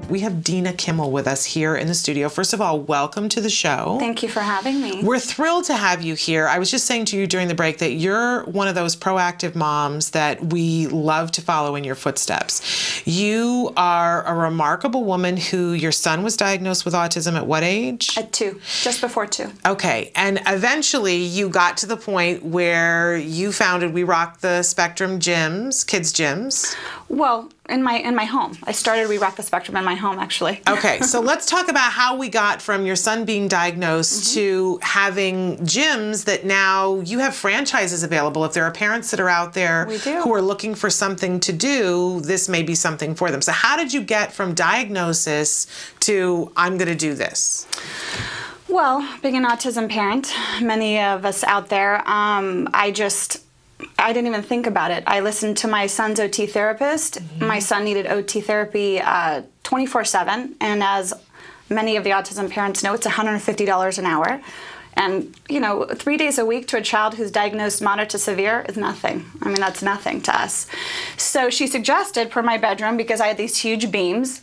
We have Dina Kimmel with us here in the studio. First of all, welcome to the show. Thank you for having me. We're thrilled to have you here. I was just saying to you during the break that you're one of those proactive moms that we love to follow in your footsteps. You are a remarkable woman who your son was diagnosed with autism at what age? At 2, just before 2. Okay, and eventually you got to the point where you founded We Rock the Spectrum gyms, kids gyms. Well, in my home. I started We Rock the Spectrum in my home, actually. Okay, so let's talk about how we got from your son being diagnosed to having gyms that now you have franchises available. If there are parents that are out there who are looking for something to do, this may be something for them. So how did you get from diagnosis to I'm going to do this? Well, being an autism parent, many of us out there, I didn't even think about it. I listened to my son's OT therapist. My son needed OT therapy 24/7, and as many of the autism parents know, it's $150 an hour. And, 3 days a week to a child who's diagnosed moderate to severe is nothing. I mean, that's nothing to us. So she suggested, per my bedroom, because I had these huge beams,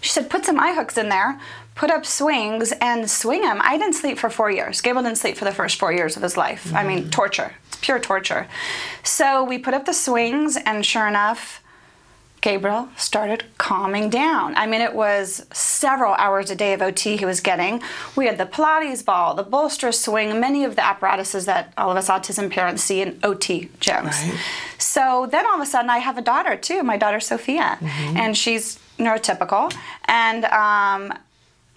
she said, put some eye hooks in there, put up swings, and swing him. I didn't sleep for 4 years. Gable didn't sleep for the first 4 years of his life. I mean, torture. It's pure torture. So we put up the swings, and sure enough, Gabriel started calming down. I mean, it was several hours a day of OT he was getting. We had the Pilates ball, the bolster swing, many of the apparatuses that all of us autism parents see in OT gyms. Right. So then all of a sudden I have a daughter too, my daughter Sophia, and she's neurotypical, and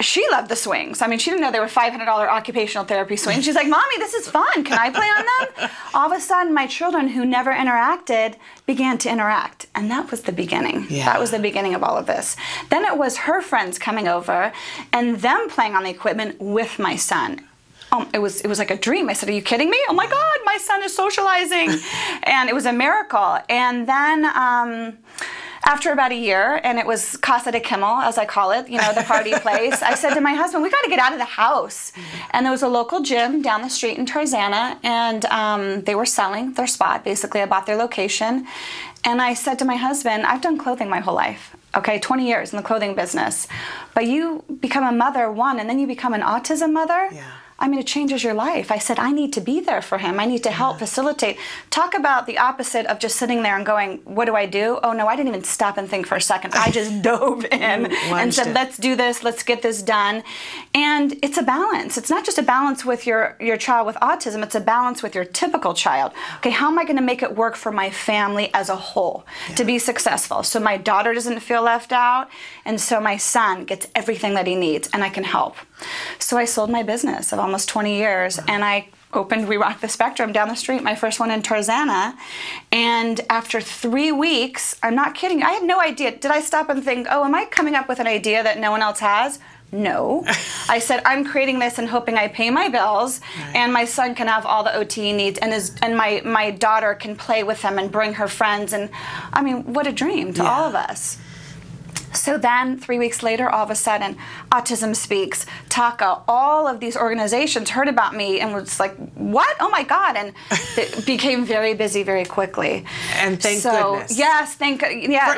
she loved the swings. I mean, she didn't know they were $500 occupational therapy swings. She's like, Mommy, this is fun. Can I play on them? All of a sudden, my children who never interacted began to interact. And that was the beginning. Yeah. That was the beginning of all of this. Then it was her friends coming over and them playing on the equipment with my son. It was like a dream. I said, are you kidding me? Oh my God, my son is socializing. And it was a miracle. And then after about a year, and it was Casa de Kimmel, as I call it, the party place, I said to my husband, we got to get out of the house. And there was a local gym down the street in Tarzana, and they were selling their spot. Basically, I bought their location. And I said to my husband, I've done clothing my whole life. Okay, 20 years in the clothing business. But you become a mother, and then you become an autism mother. Yeah. I mean, it changes your life. I said, I need to be there for him. I need to help facilitate. Talk about the opposite of just sitting there and going, what do I do? Oh, no, I didn't even stop and think for a second. I just dove in and said, let's do this. Let's get this done. And it's a balance. It's not just a balance with your child with autism. It's a balance with your typical child. Okay, how am I going to make it work for my family as a whole to be successful? So my daughter doesn't feel left out, and so my son gets everything that he needs, and I can help. So I sold my business of almost 20 years, and I opened We Rock the Spectrum down the street, my first one in Tarzana. And after 3 weeks, I'm not kidding, I had no idea. Did I stop and think, oh, am I coming up with an idea that no one else has? No. I said, I'm creating this and hoping I pay my bills, and my son can have all the OT he needs, and my daughter can play with him and bring her friends. And I mean, what a dream to all of us. So then 3 weeks later, all of a sudden, Autism Speaks, TACA, all of these organizations heard about me and was like, what? Oh my God. And it became very busy very quickly. And thank goodness. Yes, for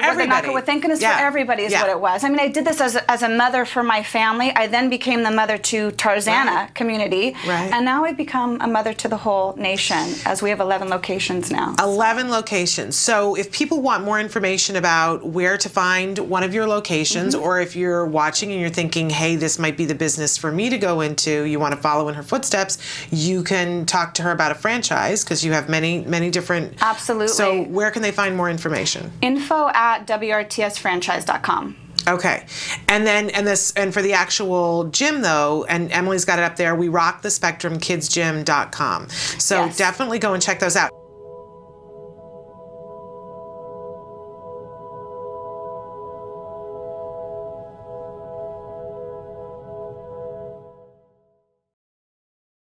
everybody. Thank goodness for everybody is what it was. I mean, I did this as a mother for my family. I then became the mother to Tarzana community. Right. And now I've become a mother to the whole nation, as we have 11 locations now. 11 locations. So if people want more information about where to find one of your locations, or if you're watching and you're thinking, hey, this might be the business for me to go into, you want to follow in her footsteps, you can talk to her about a franchise because you have many different. Absolutely. So where can they find more information? info@wrtsfranchise.com. Okay. And then and for the actual gym though, and Emily's got it up there, we rock the spectrum kidsgym.com. So definitely go and check those out.